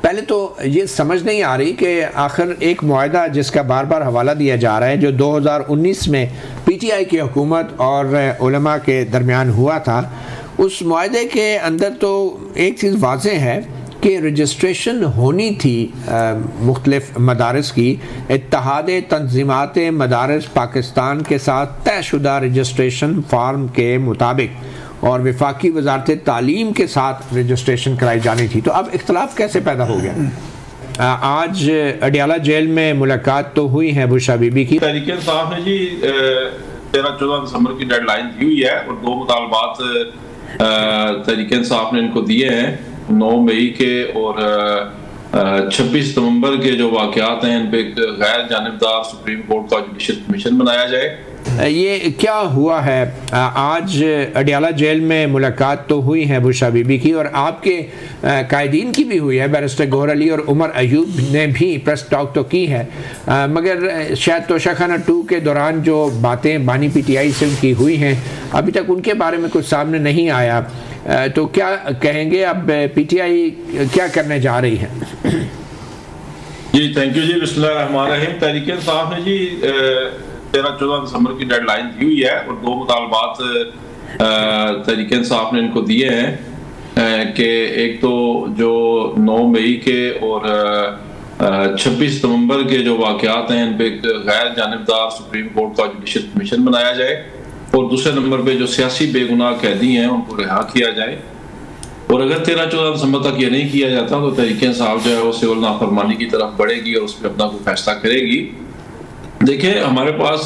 पहले तो ये समझ नहीं आ रही कि आखिर एक मुआहदा जिसका बार बार हवाला दिया जा रहा है, जो 2019 में पीटीआई की हुकूमत और उलमा के दरमियान हुआ था, उस मुआहदे के अंदर तो एक चीज़ वाज़ेह है कि रजिस्ट्रेशन होनी थी मुख्तलिफ मदारस की। इत्तेहाद तंजीमात मदारस पाकिस्तान के साथ तयशुदा रजिस्ट्रेशन फार्म के मुताबिक और वफाकी वजारत तालीम के साथ रजिस्ट्रेशन कराई जानी थी। तो अब इख्तलाफ कैसे पैदा हो गया? आज अडियाला जेल में मुलाकात तो हुई है बुशरा बीबी की। तहरीक इंसाफ ने जी 13-14 दिसंबर की डेडलाइन दी हुई है और 2 मुतालबात तहरीक इंसाफ ने इनको दिए हैं, 9 मई के और 26 नवंबर के जो वाक़यात हैं इन पे गैर जानिबदार सुप्रीम कोर्ट का जुडिशल कमीशन बनाया जाए। ये क्या हुआ है? आज अडियाला जेल में मुलाकात तो हुई है बुशरा बीबी की और आपके कायदीन की भी हुई है, बैरिस्टर गौहर अली और उमर अयूब ने भी प्रेस टॉक तो की है, मगर शायद तोशाखाना 2 के दौरान जो बातें बानी पीटीआई से उनकी हुई हैं अभी तक उनके बारे में कुछ सामने नहीं आया। तो क्या कहेंगे अब पीटीआई क्या करने जा रही है? जी थैंक यू जी। बिस्मिल्लाहिर्रहमानिर्रहीम। तहरीक इंसाफ ने जी 13-14 दिसंबर की डेडलाइन दी हुई है और 2 मुतालबात तहरीक इंसाफ ने इनको दिए हैं कि एक तो जो 9 मई के और 26 नवंबर के जो वाक़यात हैं इन पे गैर जानिबदार सुप्रीम कोर्ट का जुडिशल कमीशन बनाया जाए और दूसरे नंबर पे जो सियासी बेगुनाह कैदी हैं उनको रिहा किया जाए। और अगर 13-14 दिसंबर तक ये नहीं किया जाता तो तहरीक इंसाफ जो है वो सिविल नाफरमानी की तरफ बढ़ेगी और उस पर अपना कोई फैसला करेगी। देखिए हमारे पास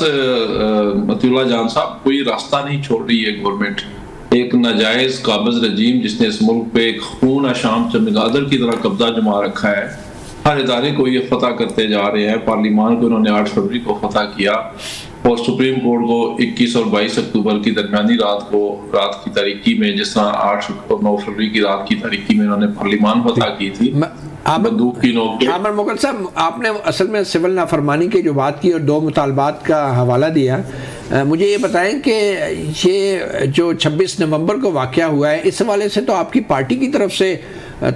मतीउल्लाह जान साहब कोई रास्ता नहीं छोड़ रही है गवर्नमेंट। एक नाजायज काबिज रजीम जिसने इस मुल्क पे एक खून आशाम चमगादड़ की तरह कब्जा जमा रखा है, हर इदारे को ये फतह करते जा रहे हैं। पार्लियामान को इन्होंने 8 फरवरी को फतह किया और सुप्रीम कोर्ट को 21 और 22 अक्टूबर की दरमियानी रात की तारीकी में, जिस तरह 8 और 9 फरवरी की रात की तारीकी में इन्होंने पार्लियामान फतह की थी बंदूक की नोक पे। आमर मुगल साहब, आपने असल में सिविल नाफरमानी की जो बात की और 2 मुतालबात का हवाला दिया, मुझे ये बताएं कि ये जो 26 नवंबर को वाक़या हुआ है इस हवाले से तो आपकी पार्टी की तरफ से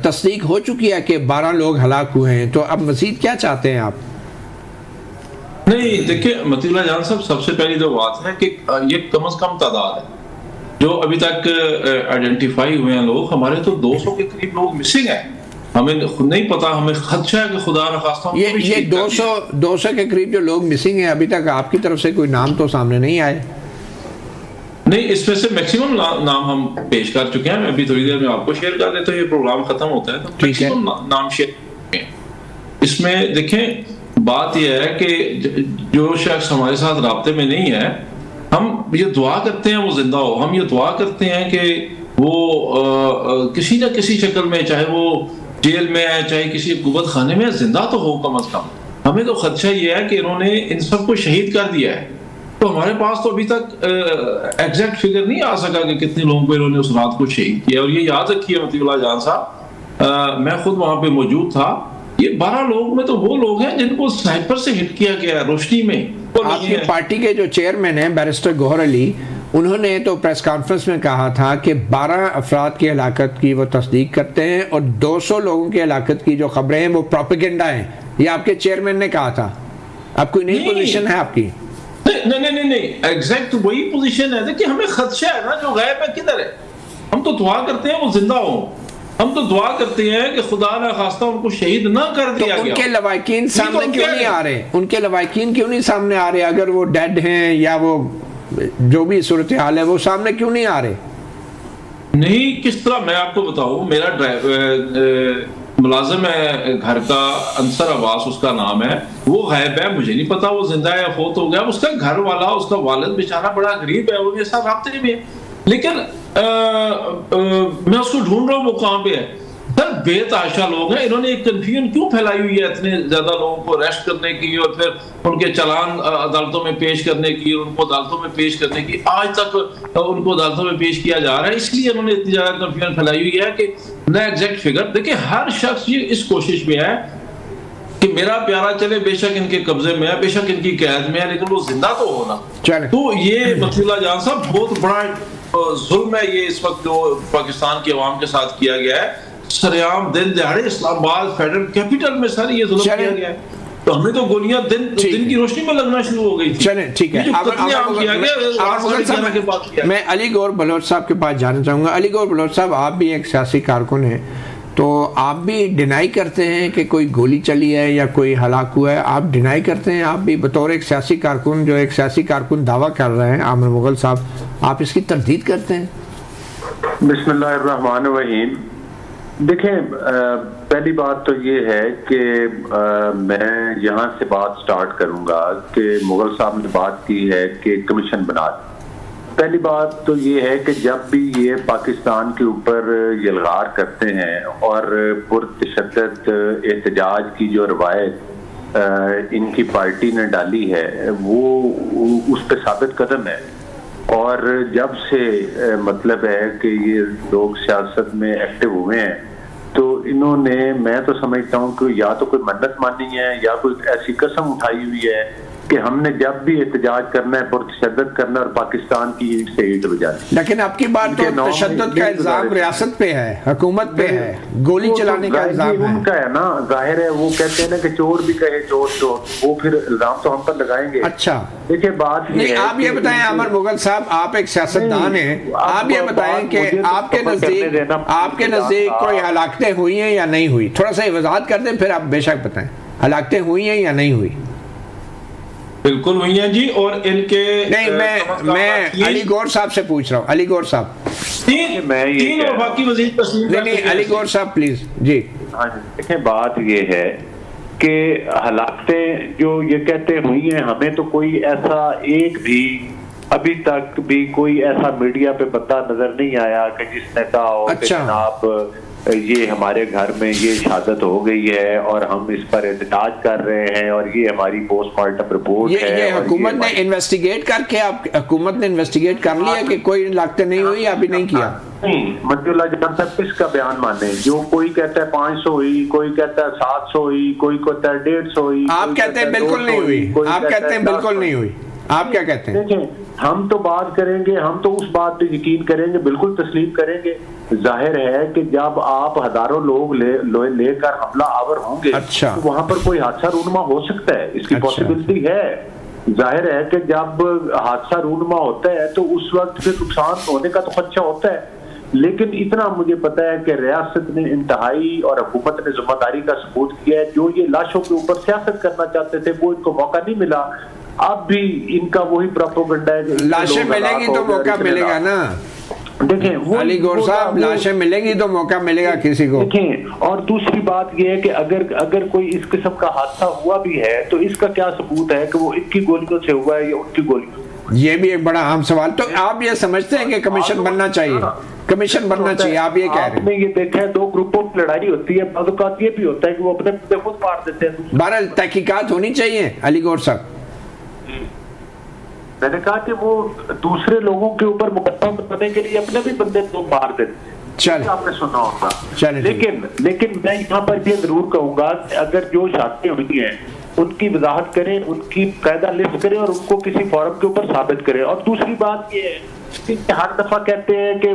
तस्दीक हो चुकी है कि 12 लोग हलाक हुए हैं, तो अब मज़ीद क्या चाहते हैं आप? नहीं देखिए मतीउल्लाह जान साहब, सबसे पहली तो बात है कि ये कम से कम तादाद है जो अभी तक आइडेंटिफाई हुए हैं लोग। हमारे तो 200 के करीब लोग मिसिंग है, हमें खुद नहीं पता, हमें खदशा है कि खुदा न खास्ता ये 200 के करीब जो लोग मिसिंग हैं अभी तक आपकी तरफ से कोई नाम तो सामने नहीं आए? नहीं, इसमें से मैक्सिमम नाम हम पेश कर चुके हैं। मैं अभी थोड़ी देर में आपको शेयर कर देता हूँ, ये प्रोग्राम खत्म होता है तो मैक्सिमम नाम शेयर। इसमें देखें बात यह है कि जो शख्स हमारे साथ राब्ते में नहीं है, हम ये दुआ करते हैं वो जिंदा हो, हम ये दुआ करते हैं कि वो किसी न किसी शक्ल में, चाहे वो जेल में है चाहे किसी कुबत खाने में, जिंदा तो हो कम से कम। हमें तो खदशा ये है कि इन्होंने इन सबको शहीद कर दिया है, तो हमारे पास तो अभी तक एग्जैक्ट फिगर नहीं आ सका कि कितने लोगों को इन्होंने उस रात को शहीद किया। और ये याद रखिए मतीउल्लाह जान साहब, मैं खुद वहां पे मौजूद था, ये 12 लोग में तो वो लोग हैं जिनको स्नाइपर से हिट किया गया रोशनी में। आपकी पार्टी के जो चेयरमैन हैं बैरिस्टर गौहर अली, उन्होंने तो प्रेस कॉन्फ्रेंस में कहा था कि 12 अफराद की हलाकत की वो तस्दीक करते हैं और 200 लोगों की हलाकत की जो खबरें हैं वो प्रोपेगेंडा है। ये आपके चेयरमैन ने कहा था। अब कोई नई पोजीशन है आपकी? नहीं, एग्जैक्ट वही पोजीशन है। देखिए हमें खदशा है ना, जो गायब है किधर है। हम तो दुआ करते हैं वो जिंदा हो, हम तो दुआ करते हैं कि खुदा ना खास्ता उनको शहीद ना कर दिया गया। उनके लवाकिन सामने क्यों नहीं आ रहे? उनके लवाकिन क्यों नहीं सामने आ रहे? अगर वो डेड हैं या वो जो भी सूरत हाल है वो सामने क्यों नहीं आ रहे? नहीं, किस तरह मैं आपको बताऊं, मेरा मुलाजिम है घर का, अंसर अब्बास उसका नाम है, वो गायब है, मुझे नहीं पता वो जिंदा है फोत हो गया। उसका घर वाला, उसका वालिद बेचारा बड़ा गरीब है, वो मेरे साथ राब्ते में है, लेकिन मैं उसको ढूंढ रहा हूँ वो कहाँ पे है। सर बेतहाशा लोग हैं, इन्होंने एक कंफ्यूजन क्यों फैलाई हुई है इतने ज्यादा लोगों को अरेस्ट करने की और फिर उनके चालान अदालतों में पेश करने की, उनको अदालतों में पेश करने की। आज तक उनको अदालतों में पेश किया जा रहा है, इसलिए उन्होंने इतनी ज्यादा कंफ्यूजन फैलाई हुई है कि न एग्जैक्ट फिगर। देखिए हर शख्स ये इस कोशिश में है कि मेरा प्यारा चले, बेशक इनके कब्जे में है, बेशक इनकी कैद में है, लेकिन वो जिंदा तो होना। तो ये मतीउल्लाह जान साहब बहुत बड़ा जुल्म है ये इस वक्त जो पाकिस्तान की अवाम के साथ किया गया है। सरेआम दिन दिहाड़े इस्लामाबाद फेडरल कैपिटल में सर ये जुल्म किया गया है, तो हमें तो गोलियां दिन की रोशनी में लगना शुरू हो गई थी। चलें ठीक है, मैं अली गौर बलोच साहब के पास जाना चाहूँगा। अली गौर बलोच साहब, आप भी एक सियासी कारकुन हैं, तो आप भी डिनाई करते हैं कि कोई गोली चली है या कोई हलाक हुआ है? आप डिनाई करते हैं, आप भी बतौर एक सियासी कारकुन, जो एक सियासी कारकुन दावा कर रहे हैं आमिर मुगल साहब, आप इसकी तरदीद करते हैं? बिस्मिल्लाहिर्रहमानिर्रहीम। देखें, पहली बात तो ये है कि मैं यहाँ से बात स्टार्ट करूँगा कि मुगल साहब ने बात की है कि कमीशन बना। पहली बात तो ये है कि जब भी ये पाकिस्तान के ऊपर यलगार करते हैं और पुरतशद्दद एहतजाज की जो रवायत इनकी पार्टी ने डाली है वो उस पर साबित कदम है। और जब से मतलब है कि ये लोग सियासत में एक्टिव हुए हैं तो इन्होंने, मैं तो समझता हूँ कि या तो कोई मन्नत मानी है या कोई ऐसी कसम उठाई हुई है कि हमने जब भी एहतजाज करना है, पुरतशद्दद करना और पाकिस्तान की ईंट से ईंट बजानी। लेकिन आपकी बात तो तशद्दुद का इल्जाम रियासत पे है, हुकूमत पे है, गोली चलाने का इल्जाम उनका है ना, जाहिर है। वो कहते हैं ना कि चोर भी कहे चोर चोर, वो फिर इल्जाम तो हम पर लगाएंगे। अच्छा देखिए बात नहीं, आप ये बताएं आमिर मुगल साहब, आप एक सियासतदान हैं, आप ये बताएं कि आपके नजदीक कोई हलाकतें हुई हैं या नहीं हुई? थोड़ा सा वजाहत कर दें, फिर आप बेशक बताएं हलाकतें हुई हैं या नहीं हुई। बिल्कुल हुई हैं जी, और इनके नहीं, मैं अली गौर साहब से पूछ रहा हूँ। अली गौर साहब, तीन वफाकी वज़ीर तस्लीम नहीं, अली गौर साहब प्लीज जी। हाँ जी, देखें बात ये है कि हलाकतें जो ये कहते हुई हैं, हमें तो कोई ऐसा एक भी अभी तक भी कोई ऐसा मीडिया पे बंदा नजर नहीं आया कि जिसने कहा हो कि जनाब ये हमारे घर में ये शहादत हो गई है और हम इस पर एहतजाज कर रहे हैं और ये हमारी पोस्टमार्टम रिपोर्ट है। ये हुकूमत ने इन्वेस्टिगेट करके, आप हुकूमत ने इन्वेस्टिगेट कर लिया कि कोई लागतें नहीं हुई, अभी नहीं किया? नहीं, मतिउल्लाह जनाब साहब किसका बयान माने? जो कोई कहता है 500 हुई, कोई कहता है 700 हुई, कोई कहता है 150 हुई। आप कहते हैं बिल्कुल नहीं हुई, आप कहते हैं बिल्कुल नहीं हुई, आप क्या कहते हैं? देखें, हम तो बात करेंगे, हम तो उस बात पे यकीन करेंगे, बिल्कुल तस्लीम करेंगे। जाहिर है कि जब आप हजारों लोग लेकर हमला आवर होंगे, अच्छा, तो वहां पर कोई हादसा रूनमा हो सकता है, इसकी पॉसिबिलिटी है। जाहिर है कि जब हादसा रूनमा होता है तो उस वक्त फिर नुकसान होने का तो खदशा होता है। लेकिन इतना मुझे पता है कि रियासत ने इंतहाई और हुकूमत ने जिम्मेदारी का सबूत किया है। जो ये लाशों के ऊपर सियासत करना चाहते थे वो इनको मौका नहीं मिला। अब भी इनका वही प्रोपेगेंडा है, लाशें मिलेंगी तो मौका मिलेगा ना। देखें अली गौर साहब, लाशें मिलेंगी तो मौका मिलेगा किसी को। देखें, और दूसरी बात यह है कि अगर कोई इस किस्म का हादसा हुआ भी है तो इसका क्या सबूत है कि वो इनकी गोलियों से हुआ है या उनकी गोलियों? ये भी एक बड़ा अहम सवाल। तो आप ये समझते हैं कि कमीशन बनना चाहिए? कमीशन बनना चाहिए, आप ये कह रहे हैं? आपने ये देखा है, दो ग्रुपों की लड़ाई होती है, बाज़ औक़ात ये भी होता है कि वो अपने खुद मार देते हैं। बहरहाल तहकीकात होनी चाहिए अली गौर साहब। मैंने कहा कि वो दूसरे लोगों के ऊपर मुकदमा बनाने के लिए अपने भी बंदे को मार देते हैं, आपने सुना होगा। लेकिन मैं यहाँ पर ये जरूर कहूंगा कि अगर जो शहादतें हुई हैं उनकी वजाहत करें, उनकी कायदा लिस्ट करें और उनको किसी फोरम के ऊपर साबित करें। और दूसरी बात ये है कि हर दफा कहते हैं कि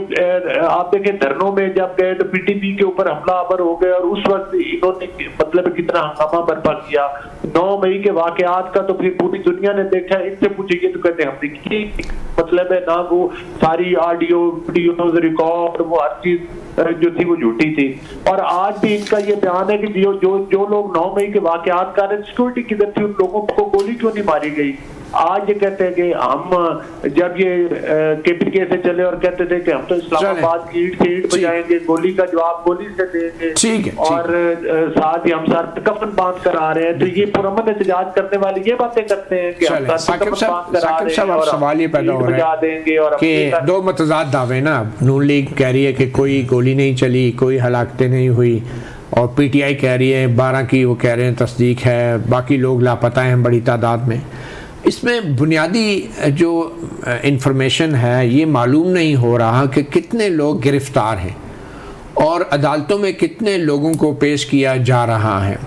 आप देखें धरनों में जब गए तो पीटीपी के ऊपर हमला आवर हो गए और उस वक्त इन्होंने मतलब कितना हंगामा बर्पा किया। 9 मई के वाकयात का तो फिर पूरी दुनिया ने देखा है। इनसे पूछिए तो कहते हैं हमने की, मतलब है ना, वो सारी ऑडियो वीडियो रिकॉर्ड वो हर चीज जो थी वो झूठी थी। और आज भी इनका ये बयान है कि जो लोग 9 मई के वाकयात कर रहे हैं, सिक्योरिटी किधर थी, उन लोगों को गोली क्यों नहीं मारी गई? आज ये कहते हैं कि हम जब ये केपीके से चले और कहते थे कि हम तो इस्लामाबाद की ईंट से ईंट बजाएंगे, गोली का जवाब गोली से देंगे, और साथ ही हम सर पे कफन बांध कर आ रहे हैं। तो ये पुरअमन एहतजाज करने वाले ये बातें करते हैं कि हम सर पे कफन बांध कर आ रहे हैं और सवाल ये पैदा हो रहा है कि दो मतजाद दावे ना। नून लीग कह रही है कि कोई गोली नहीं चली, कोई हलाकतें नहीं हुई, और पीटीआई कह रही है 12 की, वो कह रहे हैं तस्दीक है, बाकी लोग लापता हैं बड़ी तादाद में। इसमें बुनियादी जो इंफॉर्मेशन है ये मालूम नहीं हो रहा कि कितने लोग गिरफ्तार हैं और अदालतों में कितने लोगों को पेश किया जा रहा है,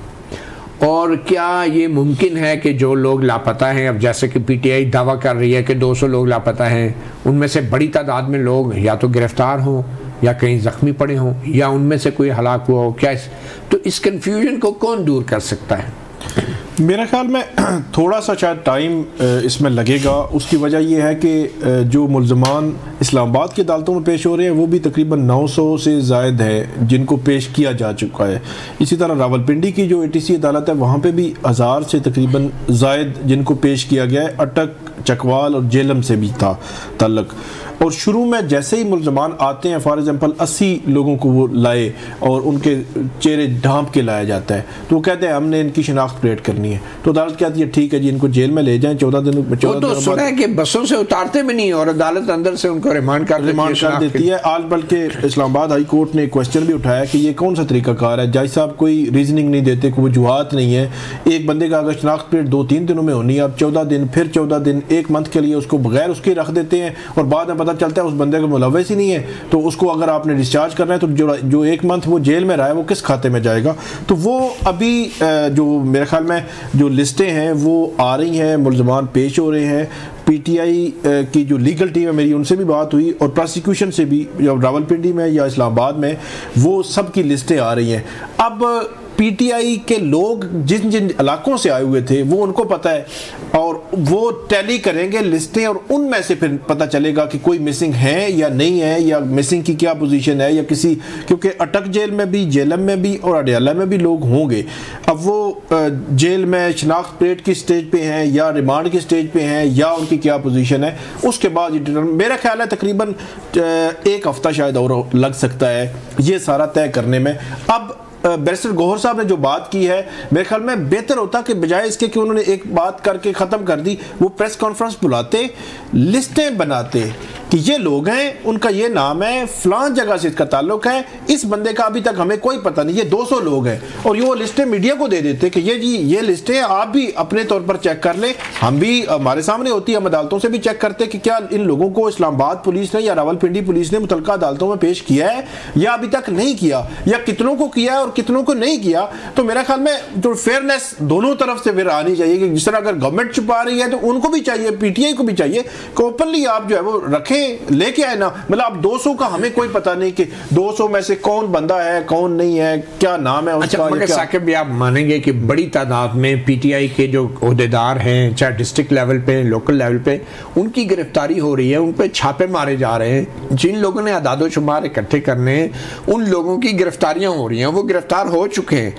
और क्या ये मुमकिन है कि जो लोग लापता हैं, अब जैसे कि पीटीआई दावा कर रही है कि 200 लोग लापता हैं, उनमें से बड़ी तादाद में लोग या तो गिरफ्तार हों या कहीं ज़ख्मी पड़े हों या उनमें से कोई हलाक हुआ हो, क्या तो इस कन्फ्यूजन को कौन दूर कर सकता है? मेरा ख्याल में थोड़ा सा शायद टाइम इसमें लगेगा। उसकी वजह यह है कि जो मुल्ज़मान इस्लामाबाद की अदालतों में पेश हो रहे हैं वो भी तकरीबन 900 से ज़ायद है जिनको पेश किया जा चुका है। इसी तरह रावलपिंडी की जो ATC अदालत है वहाँ पे भी 1000 से तकरीबन ज़ायद जिनको पेश किया गया है। अटक, चकवाल और जेलम से भी था तल्लक। और शुरू में जैसे ही मुल्ज़मान आते हैं, फॉर एग्जांपल 80 लोगों को वो लाए और उनके चेहरे ढांप के लाया जाता है, तो वो कहते हैं हमने इनकी शिनाख्त प्लेट करनी है, तो अदालत कहती है ठीक है जी इनको जेल में ले जाएं 14 दिन। तो सुना है कि बसों से उतारते भी नहीं और अदालत अंदर से उनको रिमांड कर देती है। आज बल्कि इस्लामाबाद हाई कोर्ट ने क्वेश्चन भी उठाया कि ये कौन सा तरीकाकार है, जज साहब कोई रीजनिंग नहीं देते, कोई वजूहात नहीं है। एक बंदे का अगर शिनाख्त प्लेट 2-3 दिनों में होनी है, अब 14 दिन, फिर 14 दिन, 1 मंथ के लिए उसको बगैर उसके रख देते हैं और बाद में पता चलता है उस बंदे का मुलव्वस ही नहीं है, तो उसको अगर आपने डिस्चार्ज करना है तो जो 1 मंथ वो जेल में रहा है वो किस खाते में जाएगा? तो वो अभी जो मेरे ख्याल में जो लिस्टें हैं वो आ रही हैं, मुल्ज़मान पेश हो रहे हैं। PTI की जो लीगल टीम है मेरी उनसे भी बात हुई और प्रोसिक्यूशन से भी, रावलपिंडी में या इस्लामाबाद में, वो सब की लिस्टें आ रही हैं। अब PTI के लोग जिन जिन इलाकों से आए हुए थे वो उनको पता है और वो टैली करेंगे लिस्टें और उनमें से फिर पता चलेगा कि कोई मिसिंग है या नहीं है, या मिसिंग की क्या पोजीशन है, या किसी, क्योंकि अटक जेल में भी, जेलम में भी और अडयाला में भी लोग होंगे। अब वो जेल में शिनाख्त प्लेट की स्टेज पे हैं या रिमांड की स्टेज पे हैं या उनकी क्या पोजीशन है, उसके बाद मेरा ख्याल है तकरीबन 1 हफ्ता शायद और लग सकता है ये सारा तय करने में। अब बैरिस्टर गौहर साहब ने जो बात की है, मेरे ख्याल में बेहतर होता कि बजाय इसके कि उन्होंने एक बात करके ख़त्म कर दी, वो प्रेस कॉन्फ्रेंस बुलाते, लिस्टें बनाते कि ये लोग हैं, उनका ये नाम है, फ़लाँ जगह से इसका ताल्लुक है, इस बंदे का अभी तक हमें कोई पता नहीं, ये 200 लोग हैं, और ये वो लिस्टें मीडिया को दे देते कि ये जी ये लिस्टें आप भी अपने तौर पर चेक कर लें, हम भी हमारे सामने होती है, हम अदालतों से भी चेक करते कि क्या इन लोगों को इस्लामाबाद पुलिस ने या रावलपिंडी पुलिस ने मुतल्लिका अदालतों में पेश किया है या अभी तक नहीं किया, या कितनों को किया है और कितनों को नहीं किया। तो मेरा ख्याल में जो फेयरनेस दोनों तरफ से फिर आनी चाहिए कि जिस तरह अगर गवर्नमेंट छुपा रही है तो उनको भी चाहिए, PTI को भी चाहिए कि ओपनली आप जो है वो रखें, लेके आए ना। मतलब अब 200 का हमें कोई पता नहीं कि 200 में से कौन बंदा है कौन नहीं है, क्या नाम है उसका। अच्छा, साकिब भी आप मानेंगे कि बड़ी तादाद में PTI के जो ओहदेदार हैं, चाहे डिस्ट्रिक्ट लेवल पे, लोकल लेवल पे, उनकी गिरफ्तारी हो रही है, उन पे छापे मारे जा रहे हैं। जिन लोगों ने अदादो शुमार इकट्ठे करने, उन लोगों की गिरफ्तारियां हो रही हैं, वो गिरफ्तार हो चुके हैं।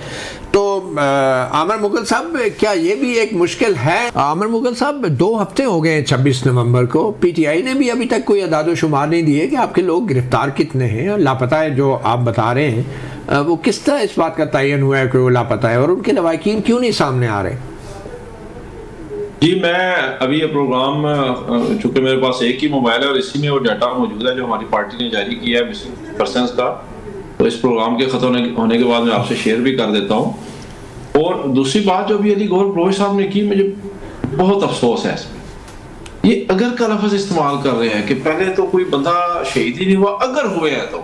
तो आमिर मुगल साहब, क्या ये भी एक मुश्किल है? आमिर मुगल साहब, 2 हफ्ते हो गए 26 नवंबर को, PTI ने भी अभी तक कोई अदादो शुमार नहीं दिए कि आपके लोग गिरफ्तार कितने हैं, लापता है जो आप बता रहे हैं, वो किस तरह इस बात का तयन हुआ है कि वो लापता है और उनके लवाकिन क्यों नहीं सामने आ रहे? जी, मैं अभी ये प्रोग्राम, चूंकि मेरे पास एक ही मोबाइल है और इसी में वो डाटा मौजूद है जो हमारी पार्टी ने जारी किया है मिसिंग पर्सन्स का, तो इस प्रोग्राम के खत्म होने के बाद मैं आपसे शेयर भी कर देता हूँ। और दूसरी बात जो अभी अली गौहर बलोच साहब ने की, मुझे बहुत अफसोस है इसमें, ये अगर का लफ्ज़ इस्तेमाल कर रहे हैं कि पहले तो कोई बंदा शहीद ही नहीं हुआ, अगर हुए हैं तो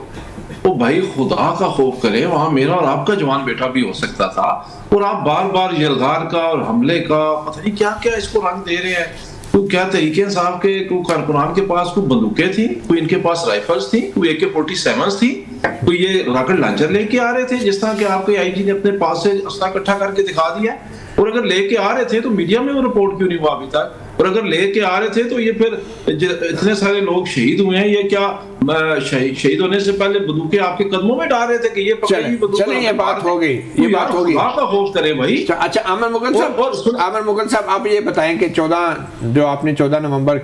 भाई खुदा का खौफ करे, वहां मेरा और आपका जवान बेटा भी हो सकता था, और आप बार बार यलगार का और हमले का पता नहीं क्या क्या इसको रंग दे रहे हैं। तो क्या तहरीक इंसाफ के कोई कारकुनान के पास कोई बंदूकें थी, कोई इनके पास राइफल्स थी, कोई AK-47 थी, कोई ये रॉकेट लॉन्चर लेके आ रहे थे जिस तरह के आपके IG ने अपने पास से असला इकट्ठा करके दिखा दिया? और अगर लेके आ रहे थे तो मीडिया में वो रिपोर्ट क्यों नहीं हुआ अभी तक? और अगर लेके आ रहे थे तो ये फिर इतने सारे लोग शहीद हुए हैं, ये क्या शहीद होने से पहले बंदूकें आपके कदमों में डाल रहे थे कि ये चले, ये बात हो गई, ये बात हो गई, आपका खौफ करे भाई। अच्छा, आमिर मुगल साहब, आप ये बताएं कि 14 नवंबर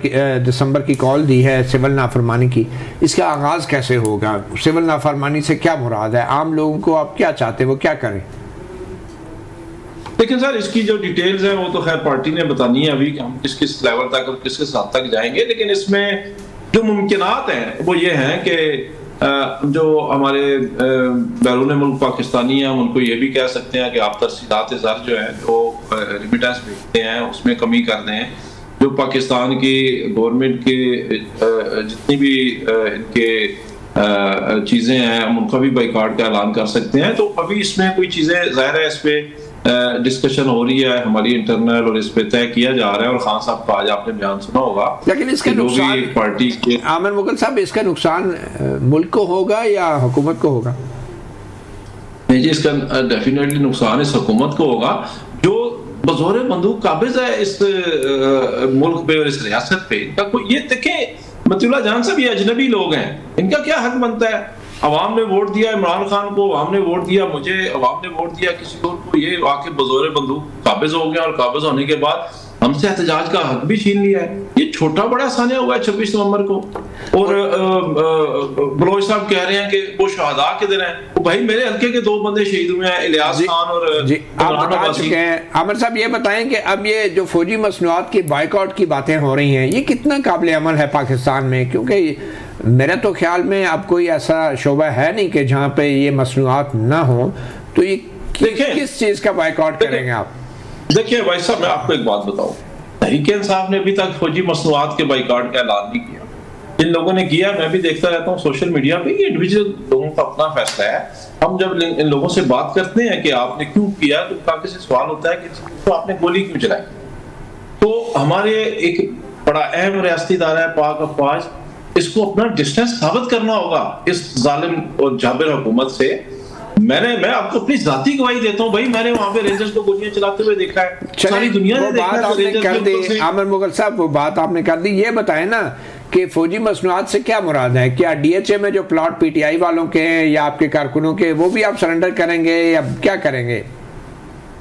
दिसंबर की कॉल दी है सिविल नाफरमानी की, इसका आगाज कैसे होगा? सिविल नाफरमानी से क्या मुराद है? आम लोगों को आप क्या चाहते हैं वो क्या करें? लेकिन सर, इसकी जो डिटेल्स हैं वो तो खैर पार्टी ने बतानी है अभी कि हम किस किस लेवल तक और किस किस हद तक जाएंगे। लेकिन इसमें जो मुमकिनात हैं वो ये हैं कि जो हमारे बैरून मुल्क पाकिस्तानी हैं, हम उनको ये भी कह सकते हैं कि आप तरसीलात ज़र जो है वो रिमिटेंस भेजते हैं उसमें कमी कर दें। जो पाकिस्तान की गवर्नमेंट की जितनी भी इनके चीज़ें हैं हम उनका भी बाइकाट का ऐलान कर सकते हैं। तो अभी इसमें कोई चीज़ें ज़ाहिर है इस पर डिस्कशन हो रही है हमारी इंटरनल और इस पे तय किया जा रहा है। और खान साहब का आज आपने बयान सुना होगा, लेकिन इसका नुकसान पार्टी के आमिर मुगल साहब, इसका नुकसान मुल्क को होगा या हुकूमत को होगा? नहीं जी, इसका डेफिनेटली नुकसान इस हुकूमत को होगा जो बज़ोर बंदूक काबिज है इस मुल्क पे और इस रियासत पे। इनका कोई, ये देखें मतीउल्लाह जान साहब, ये अजनबी लोग हैं, इनका क्या हक बनता है? अवाम ने वोट दिया इमरान खान को, अवाम ने वोट दिया मुझे, अवाम ने वोट दिया किसी और को, ये आके बज़ोर बंदूक काबिज हो गया और काबिज होने के बाद हमसे एहतजाज का हक भी छीन लिया है। ये छोटा बड़ा सानिया हुआ है 26 नवंबर को। और बलोच साहब कह रहे हैं कि वो शहादा के दिन है। तो भाई मेरे हल्के के 2 बंदे शहीद हुए हैं, इलियास खान और आप बता चुके हैं। आमिर साहब ये बताएं कि अब ये जो फौजी मसनूआत की बाइकआउट की बातें हो रही हैं, ये कितना काबिल अमल है पाकिस्तान में? क्योंकि मेरा तो ख्याल में अब कोई ऐसा शोबा है नहीं कि जहाँ पे ये मसनूआत ना हो, तो ये किस चीज़ का बाइकआउट करेंगे आप? देखिए भाई साहब, मैं आपको एक बात बताऊं, तहरीक इंसाफ ने अभी तक फौजी मसनूआत के बाइकआउट का ऐलान नहीं किया। जिन लोगों ने किया, मैं भी देखता रहता हूँ सोशल मीडिया पे, ये इंडिविजुअल लोगों का अपना फैसला है। हम जब इन लोगों से बात करते हैं कि आपने क्यों किया, तो काफी से सवाल होता है कि तो आपने गोली क्यों चलाई। तो हमारे एक बड़ा अहम रियासती इदारा है पाक अफवाज, इसको अपना डिस्टेंस साबित करना होगा इस जालिम और जाबिर हुकूमत से। मैं आपको अपनी जाती गवाही देता हूं भाई, मैंने वहां पे रेंजर्स को गोलियां चलाते हुए देखा है, सारी दुनिया ने देखा है। आमिर मुगल साहब, वो बात आपने कर दी, ये बताएं ना कि फौजी मसनूआत से क्या मुराद है? क्या डीएचए में जो प्लॉट पीटीआई वालों के हैं या आपके कारकुनों के, वो भी आप सरेंडर करेंगे या क्या करेंगे?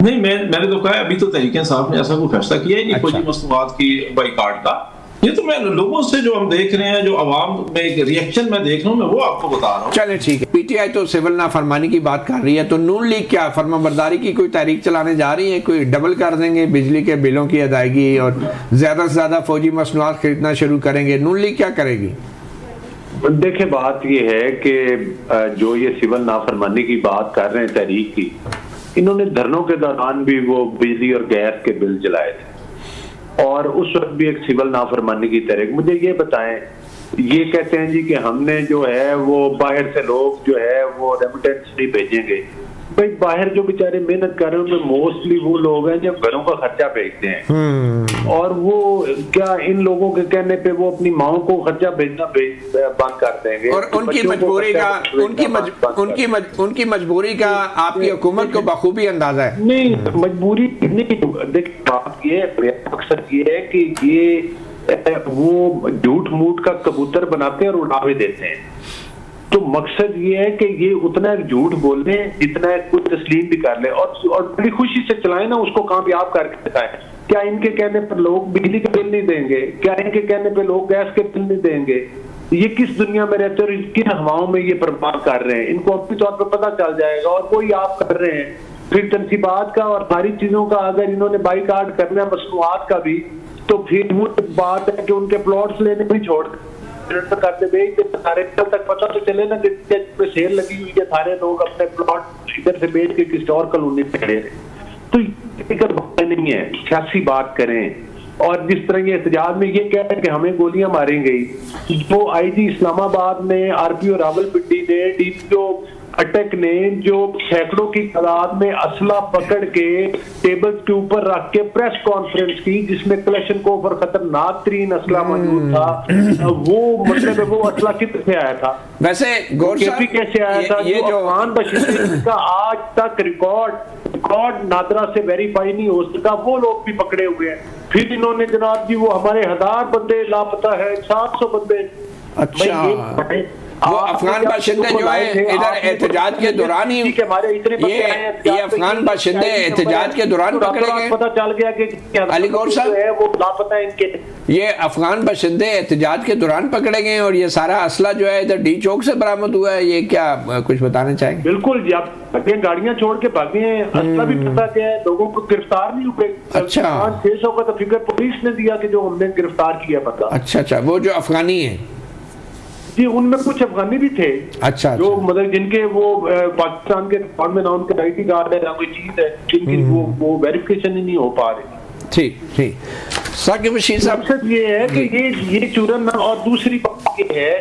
नहीं, मैंने तो कहा अभी तो तहरीक इंसाफ ने ऐसा कोई फैसला किया ही नहीं फौजी मसनूआत की बाइकाट का। ये तो मैं लोगों से जो हम देख रहे हैं, जो आवाम में एक रिएक्शन मैं देख रहा हूँ, मैं वो आपको बता रहा हूँ। चले ठीक है, पीटीआई तो सिविल नाफरमानी की बात कर रही है, तो नून लीग क्या फरमाबरदारी की कोई तहरीक चलाने जा रही है? कोई डबल कर देंगे बिजली के बिलों की अदायगी और ज्यादा से ज्यादा फौजी मसनूआत खरीदना शुरू करेंगे? नून लीग क्या करेगी? देखिए, बात ये है कि जो ये सिविल नाफरमानी की बात कर रहे हैं तहरीक की, इन्होंने धरनों के दौरान भी वो बिजली और गैस के बिल जलाए थे और उस वक्त भी एक सिविल नाफरमानी की तरह। मुझे ये बताएं, ये कहते हैं जी कि हमने जो है वो बाहर से लोग जो है वो रेमिटेंस नहीं भेजेंगे। भाई बाहर जो बेचारे मेहनत कर रहे हैं उनमें मोस्टली वो लोग हैं जो घरों का खर्चा भेजते हैं, और वो क्या इन लोगों के कहने पे वो अपनी माओ को खर्चा भेजना बंद कर देंगे? और उनकी मजबूरी का उनकी मजबूरी का आपकी हुकूमत को बखूबी अंदाजा है। नहीं, मजबूरी नहीं। देखिए, बात ये मकसद ये है कि ये वो झूठ मूठ का कबूतर बनाते हैं और उड़ा भी देते हैं। तो मकसद ये है कि ये उतना झूठ बोल रहे हैं जितना कुछ तस्लीम भी कर ले और बड़ी खुशी से चलाएं ना, उसको कामयाब करके दिखाएं। क्या इनके कहने पर लोग बिजली के बिल नहीं देंगे? क्या इनके कहने पर लोग गैस के बिल नहीं देंगे? ये किस दुनिया में रहते हैं और किन हवाओं में ये बर्बाद कर रहे हैं? इनको अपनी तौर पर पता चल जाएगा। और वही आप कर रहे हैं फिर तनसीबात का और सारी चीजों का। अगर इन्होंने बाइकाट करना है मसनूआत का भी, तो फिर वो बात है कि उनके प्लॉट्स लेने भी छोड़ करते बेच दे, सारे तक पता तो चले ना कि सेल लगी हुई है, सारे लोग अपने प्लॉट इधर से बेच के किसी और कॉलोनी पे खड़े रहे। तो ये नहीं है, सियासी बात करें। और जिस तरह ये एहतजाज में ये कह रहे हैं कि हमें गोलियां मारेंगे, जो आईजी इस्लामाबाद ने, आरपीओ रावलपिंडी ने, डीपीओ अटक ने जो सैकड़ों की तादाद में असला पकड़ के टेबल के ऊपर रख के प्रेस कॉन्फ्रेंस की, जिसमें क्लैशनकोफ और खतरनाक तरीन असला मौजूद था, वो मतलब वो असला किधर से आया था? वैसे कैसे आया था? ये जो अफगान बशीर का आज तक रिकॉर्ड नादरा से वेरीफाई नहीं हो सका, वो लोग भी पकड़े हुए हैं। फिर इन्होंने जनाब जी वो हमारे 1000 बंदे लापता है, 700 बंदे। अच्छा, वो अफगान बाशिंदे जो है इधर एहतजाज के दौरान ही ये अफगान बाशिंदे एहतजाज के दौरान पकड़े गए। पता चल गया कि अलीगौर साहब है वो लापता है इनके। ये अफगान बाशिंदे एहतजाज के दौरान पकड़े गए और ये सारा असला जो है इधर डी चौक से बरामद हुआ है। ये क्या कुछ बताना चाहेंगे? बिल्कुल जी, आप गाड़ियां छोड़ के भागे हैं, असला भी पता क्या है, लोगों को गिरफ्तार नहीं हुए। अच्छा, 600 का तो फिगर पुलिस ने दिया कि जो हमने गिरफ्तार किया पता। अच्छा, वो जो अफगानी है जी, उनमें कुछ अफगानी भी थे। अच्छा, जो मतलब जिनके वो पाकिस्तान के रिकॉर्ड में ना उनके आईडी कार्ड है ना कोई चीज है, जिनकी वो वेरिफिकेशन ही नहीं हो पा रही। ठीक साकिब बशीर साहब, मकसद ये है कि ये चूरन। और दूसरी बात ये है,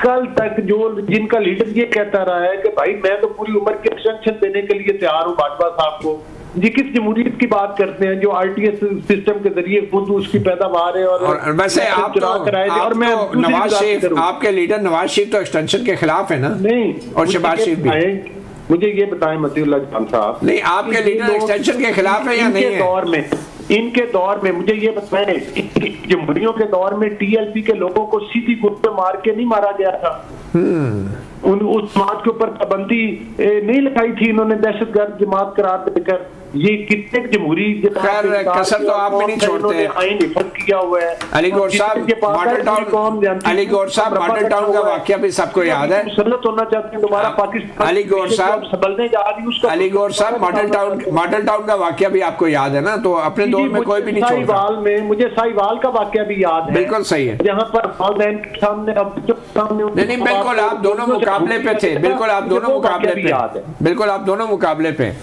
कल तक जो जिनका लीडर ये कहता रहा है कि भाई मैं तो पूरी उम्र के एक्सटेंशन देने के लिए तैयार हूँ बाजवा साहब को, जी किस जमहूरियत की बात करते हैं जो आरटीएस सिस्टम के जरिए खुद उसकी पैदावार है। और वैसे आप और मैं नवाज शरीफ, आपके लीडर नवाज शरीफ तो एक्सटेंशन के खिलाफ है ना? नहीं, और शहबाज शरीफ भी। मुझे ये बताएं मतीउल्लाह खान साहब, नहीं आपके लीडर एक्सटेंशन के खिलाफ है या नहीं है? इनके दौर में मुझे ये बताएं, जमहूरियों के दौर में टीएलपी के लोगों को सीधी गुट पे मार के नहीं मारा गया था? उस जमात के ऊपर पाबंदी नहीं लगाई थी इन्होंने दहशतगर्द जमात करार देकर। ये कितने जमहूरी कसर तो आप भी नहीं छोड़ते। आइन हिफाजत किया हुआ है। अली गौर साहब मॉडल टाउन का वाकया भी सबको याद है। मुसल्लत होना चाहते हैं दोबारा पाकिस्तान। अली गौर साहब संभलने जा रही उसका। अली गौर साहब मॉडल टाउन का वाकया भी आपको याद है ना? तो अपने दौर में कोई भी नहीं छोड़ता। साहिवाल में मुझे साहिवाल का वाकया भी याद है। बिल्कुल सही है। यहाँ पर सामने नहीं बिल्कुल आप दोनों मुकाबले पे थे। बिल्कुल आप दोनों मुकाबले पे, बिल्कुल आप दोनों मुकाबले पे।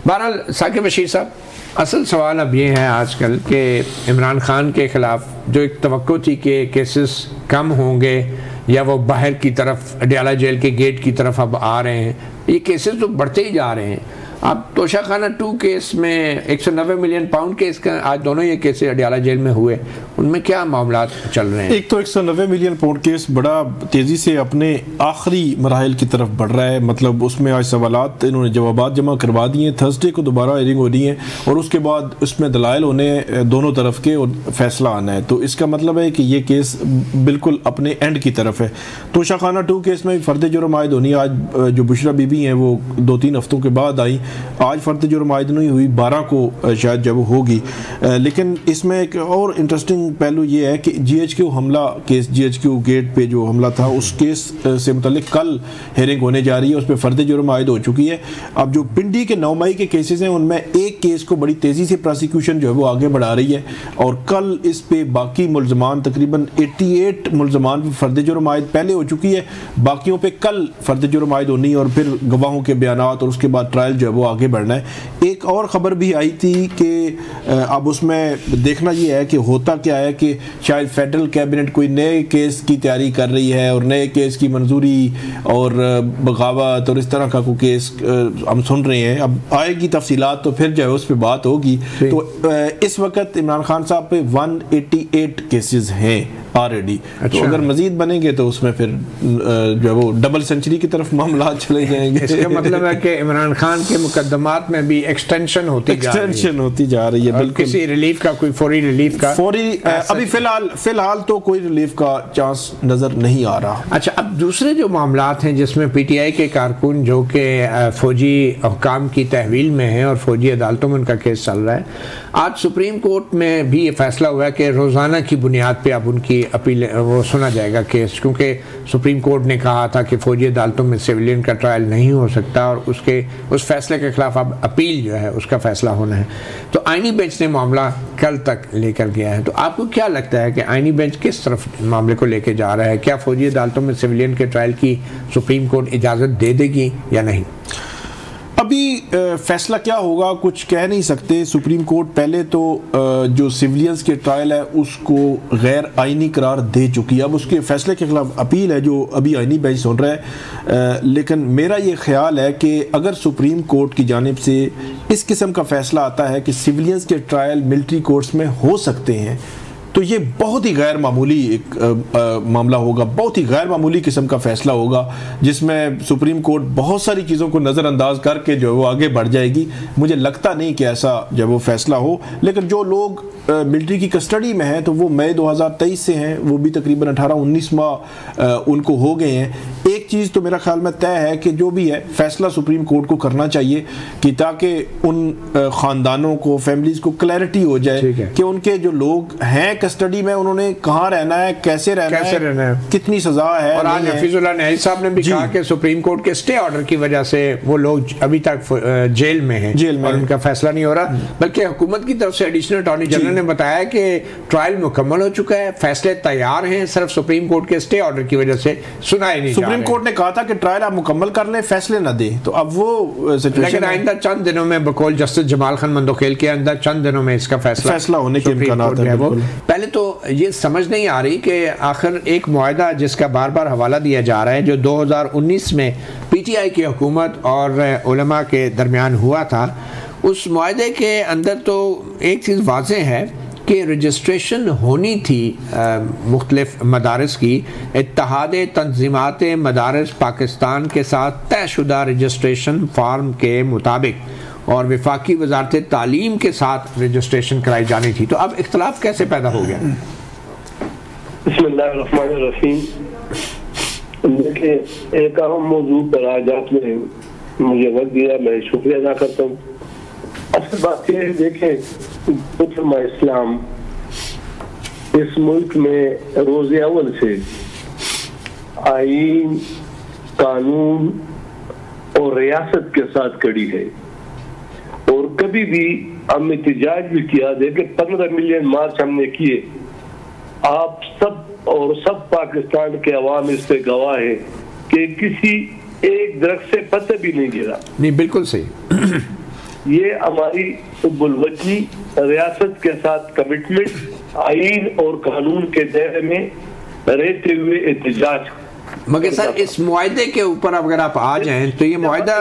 बहरहाल साकिब बशीर साहब, असल सवाल अब ये है आजकल के इमरान खान के ख़िलाफ़ जो एक तवक्को थी कि केसेस कम होंगे या वो बाहर की तरफ अडयाला जेल के गेट की तरफ अब आ रहे हैं, ये केसेस तो बढ़ते ही जा रहे हैं। अब तोशाखाना 2 केस में 190 मिलियन पाउंड केस का आज दोनों ये केस अडयाला जेल में हुए, उनमें क्या मामला चल रहे हैं? एक तो 190 मिलियन पाउंड केस बड़ा तेज़ी से अपने आखिरी मराहल की तरफ बढ़ रहा है। मतलब उसमें आज सवालात इन्होंने जवाबात जमा करवा दिए, थर्सडे को दोबारा हियरिंग हो रही है और उसके बाद उसमें दलाइल होने दोनों तरफ के और फैसला आना है। तो इसका मतलब है कि ये केस बिल्कुल अपने एंड की तरफ है। तोशाखाना 2 केस में फ़र्द जुर्म आयद होनी, आज जो बुशरा बीबी हैं वो 2-3 हफ्तों के बाद आई, आज फ़र्द जुर्म आयद नहीं हुई, 12 को शायद जब होगी। लेकिन इसमें एक और इंटरेस्टिंग पहलू ये है कि GHQ हमला केस, GHQ गेट पे जो हमला था उस केस से मुतल्लिक कल हेयरिंग होने जा रही है, उस पर फ़र्द जुर्म आयद हो चुकी है। अब जो पिंडी के 9 मई के केसेस हैं उनमें एक केस को बड़ी तेज़ी से प्रोसिक्यूशन जो है वो आगे बढ़ा रही है और कल इस पे बाकी मुल्ज़मान तकरीबन 88 मुल्ज़मान पर फ़र्द जुर्म आयद पहले हो चुकी है, बाकियों पर कल फ़र्द जुर्म आयद होनी और फिर गवाहों के बयानात और उसके बाद ट्रायल जो है वो आगे बढ़ना है। एक और ख़बर भी आई थी कि अब उसमें देखना ये है कि होता क्या है कि शायद फेडरल कैबिनेट कोई नए केस की तैयारी कर रही है और नए केस की मंजूरी और बगावत और इस तरह का कोई केस हम सुन रहे हैं। अब आएगी तफसीलात तो फिर जो है उस पर बात होगी। तो इस वक्त इमरान खान साहब पे 188 केसेस हैं ऑलरेडी। तो अगर मजीद बनेंगे तो उसमें फिर जो है वो डबल सेंचुरी की तरफ मामला चले जाएंगे। इसका मतलब है कि इमरान खान के मुकदमात में भी एक्सटेंशन होती जा रही है। किसी रिलीफ का, कोई फौरी रिलीफ का अभी फिलहाल तो कोई रिलीफ का चांस नजर नहीं आ रहा। अच्छा, अब दूसरे जो मामलात हैं जिसमें PTI के कारकुन जो कि फौजी हुकाम की तहवील में हैं और फौजी अदालतों में उनका केस चल रहा है, आज सुप्रीम कोर्ट में भी ये फैसला हुआ है कि रोज़ाना की बुनियाद पे अब उनकी अपील वो सुना जाएगा केस, क्योंकि सुप्रीम कोर्ट ने कहा था कि फौजी अदालतों में सिविलियन का ट्रायल नहीं हो सकता और उस फैसले के खिलाफ अब अपील जो है उसका फैसला होना है। तो आईनी बेंच ने मामला कल तक लेकर गया है। तो आपको क्या लगता है कि आईनी बेंच किस तरफ मामले को लेकर जा रहा है? क्या फौजी अदालतों में सिविलियन के ट्रायल की सुप्रीम कोर्ट इजाज़त दे देगी या नहीं? अभी फैसला क्या होगा कुछ कह नहीं सकते। सुप्रीम कोर्ट पहले तो जो सिविलियंस के ट्रायल है उसको गैर आइनी करार दे चुकी है। अब उसके फैसले के खिलाफ अपील है जो अभी आइनी बेंच सुन रहा है। लेकिन मेरा ये ख्याल है कि अगर सुप्रीम कोर्ट की जानिब से इस किस्म का फैसला आता है कि सिविलियंस के ट्रायल मिलिट्री कोर्ट्स में हो सकते हैं तो ये बहुत ही गैर मामूली एक मामला होगा, बहुत ही गैर मामूली किस्म का फैसला होगा जिसमें सुप्रीम कोर्ट बहुत सारी चीज़ों को नज़रअंदाज करके जो है वो आगे बढ़ जाएगी। मुझे लगता नहीं कि ऐसा जब वो फैसला हो, लेकिन जो लोग मिलिट्री की कस्टडी में हैं तो वो मई 2023 से हैं, वो भी तकरीबन 18-19 माह उनको हो गए हैं। एक चीज़ तो मेरा ख्याल में तय है कि जो भी है फैसला सुप्रीम कोर्ट को करना चाहिए कि ताकि उन ख़ानदानों को, फैमिलीज़ को क्लैरिटी हो जाए कि उनके जो लोग हैं कस्टडी में उन्होंने कहाँ रहना है, कैसे रहना है, कितनी सजा है। और आज हफीजुल्लाह नहई साहब ने भी कहा कि सुप्रीम कोर्ट के स्टे ऑर्डर की वजह से वो लोग अभी तक जेल में हैं और उनका फैसला नहीं हो रहा, बल्कि हुकूमत की तरफ से एडिशनल अटॉर्नी जनरल ने बताया कि ट्रायल मुकम्मल हो चुका है, फैसले तैयार हैं, सिर्फ सुप्रीम कोर्ट के स्टे ऑर्डर की वजह से सुनाए नहीं जा रहे। कोर्ट ने कहा था कि ट्रायल आप मुकम्मल कर लें, फैसले ना दें, तो अब वो लेकिन आइंदा चंद दिनों में बकौल जस्टिस जमाल खान मंदोखेल के अंदर चंद दिनों में इसका फैसला होने के इम्कानात है। वो पहले तो ये समझ नहीं आ रही कि आखिर एक मुआहदा जिसका बार बार हवाला दिया जा रहा है, जो 2019 में PTI की हुकूमत और उलमा के दरमियान हुआ था, उस मुआहदे के अंदर तो एक चीज़ वाज़ेह है कि रजिस्ट्रेशन होनी थी मुख्तलिफ मदारस की इत्तेहाद तंजीमात मदारस पाकिस्तान के साथ तयशुदा रजिस्ट्रेशन फार्म के मुताबिक और वफाकी वजारत तालीम के साथ रजिस्ट्रेशन कराई जानी थी। तो अब इख्तलाफ कैसे पैदा हो गया? बिस्मिल्लाहिर्रहमानिर्रहीम। देखिए, एक अहम मौजू पर आज आपने मुझे वक्त दिया, मैं शुक्रिया अदा करता हूँ। असल बात यह है, देखें, उलमा इस्लाम इस मुल्क में रोज़े अव्वल से आईन, कानून और रियासत के साथ खड़ी है और कभी भी हम एहतजाज भी किया। देखें, 15 मिलियन मार्च हमने किए, आप सब और सब पाकिस्तान के अवाम इस पे गवाह है कि किसी एक दरख्त से पत्ता भी नहीं गिरा। नहीं, बिल्कुल सही। ये हमारी बुलवती रियासत के साथ कमिटमेंट, आईन और कानून के दायरे में रहते हुए एहतजाज। मगर सर, इस मुआहदे के ऊपर अगर आप आ जाएं तो ये मुआहदा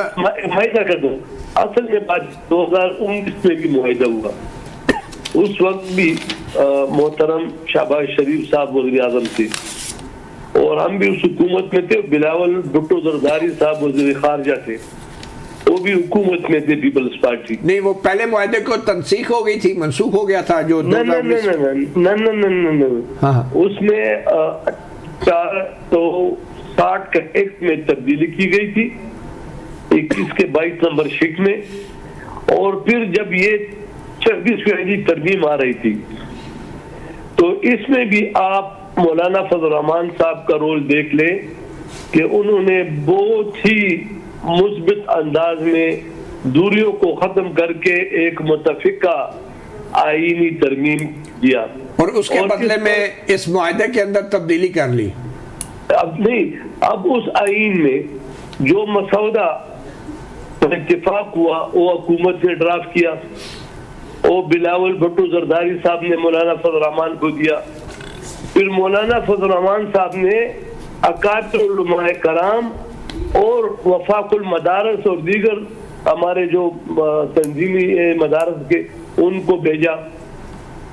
कर दो। असल में बात 2019 में भी मुआहदा हुआ, उस वक्त भी मोहतरम शहबाज शरीफ साहब वज़ीर आज़म थे और हम भी उस हुकूमत में थे। बिलावल भुट्टो जरदारी साहब वज़ीर खारजा थे, वो भी हुकूमत में थे, पीपल्स पार्टी। नहीं, वो पहले मुआहदे को तनसीख हो गई थी, मनसूख हो गया था जो उसमें 460 के एक्ट में तब्दीली की गई थी, 21 के 22 नंबर शीट में। और फिर जब ये 26वीं तरमीम आ रही थी तो इसमें भी आप मौलाना फजल रहमान साहब का रोल देख ले कि उन्होंने बहुत ही मुस्बित अंदाज में दूरियों को खत्म करके एक मुतफिका आईनी तरमीम किया और उसके बदले में इस मुआहदे के अंदर तब्दीली कर ली। अब नहीं, अब उस आईन में जो मसौदा इत्तेफाक हुआ वो हुकूमत ने ड्राफ्ट किया, वो बिलावल भुट्टो जरदारी साहब ने मौलाना फजल रहमान को दिया। फिर मौलाना फजल रहमान साहब ने अकाबिर उलमाए कराम और वफाकुल मदारस और दीगर हमारे जो तंजीमी मदारस के उनको भेजा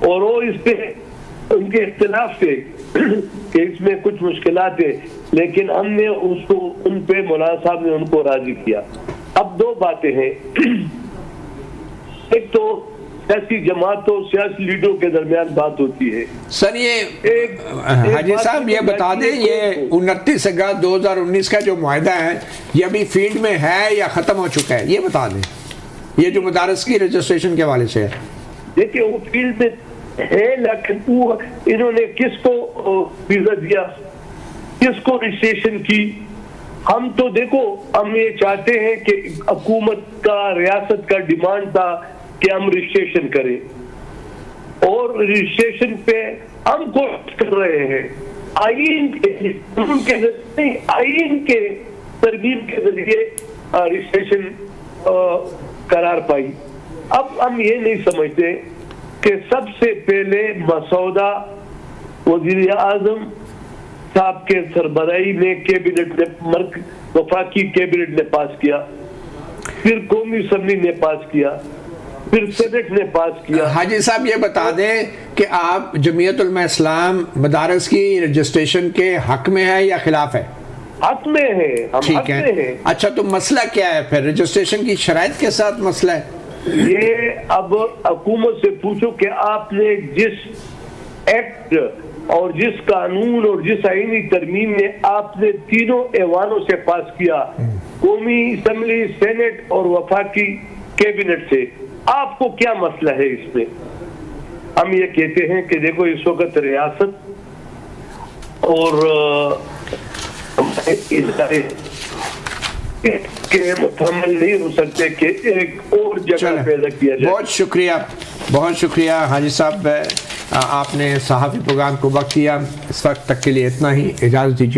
और वो इस पे उनके इख्तिलाफ थे कि इसमें कुछ मुश्किलात है, लेकिन हमने उसको उन पे मौलाना साहब ने उनको राजी किया। अब दो बातें हैं, एक तो सियासी जमातों सियासी लीडरों के दरमियान बात होती है। सर, ये हाजी साहब ये बता दें, ये 29 अगस्त 2019 का जो मुआहदा है ये अभी फील्ड में है या खत्म हो चुका है, ये बता दें, ये जो मदारस की रजिस्ट्रेशन के हवाले से है। देखिए, वो फील्ड में है, लेकिन वो इन्होंने किसको वीजा दिया, किसको रजिस्ट्रेशन की। हम तो देखो, हम ये चाहते हैं कि हुकूमत का रियासत का डिमांड था कि हम रजिस्ट्रेशन करें और रजिस्ट्रेशन पे हम कोशिश कर रहे हैं आईन के तरमीम के जरिए रजिस्ट्रेशन करार पाई। अब हम ये नहीं समझते कि सबसे पहले मसौदा वज़ीर आज़म साहब के सरबराही में कैबिनेट ने वफाकी कैबिनेट ने पास किया, फिर कौमी असम्बली ने पास किया, फिर सेनेट ने पास किया। हाजी साहब ये बता दें कि आप जमीयत उलमा इस्लाम मदारस की रजिस्ट्रेशन के हक में है या खिलाफ है? हक में है, हम हक में है। अच्छा, तो मसला क्या है फिर? रजिस्ट्रेशन की शराइत के साथ मसला है ये। अब हुकूमत से पूछो कि आपने जिस एक्ट और जिस कानून और जिस आईनी तरमीम में आपने तीनों ऐवानों से पास किया, कौमी असम्बली, सेनेट और वफाकी कैबिनेट से, आपको क्या मसला है इसमें? हम ये कहते हैं कि देखो, इस वक्त रियासत और इदारे के मुकम्मल नहीं हो सकते कि एक और जगह पैदा किया जाए। बहुत शुक्रिया हाजी साहब, आपने सहाफ़ी प्रोग्राम को वक्त दिया। इस वक्त तक के लिए इतना ही, इजाज़त दीजिए।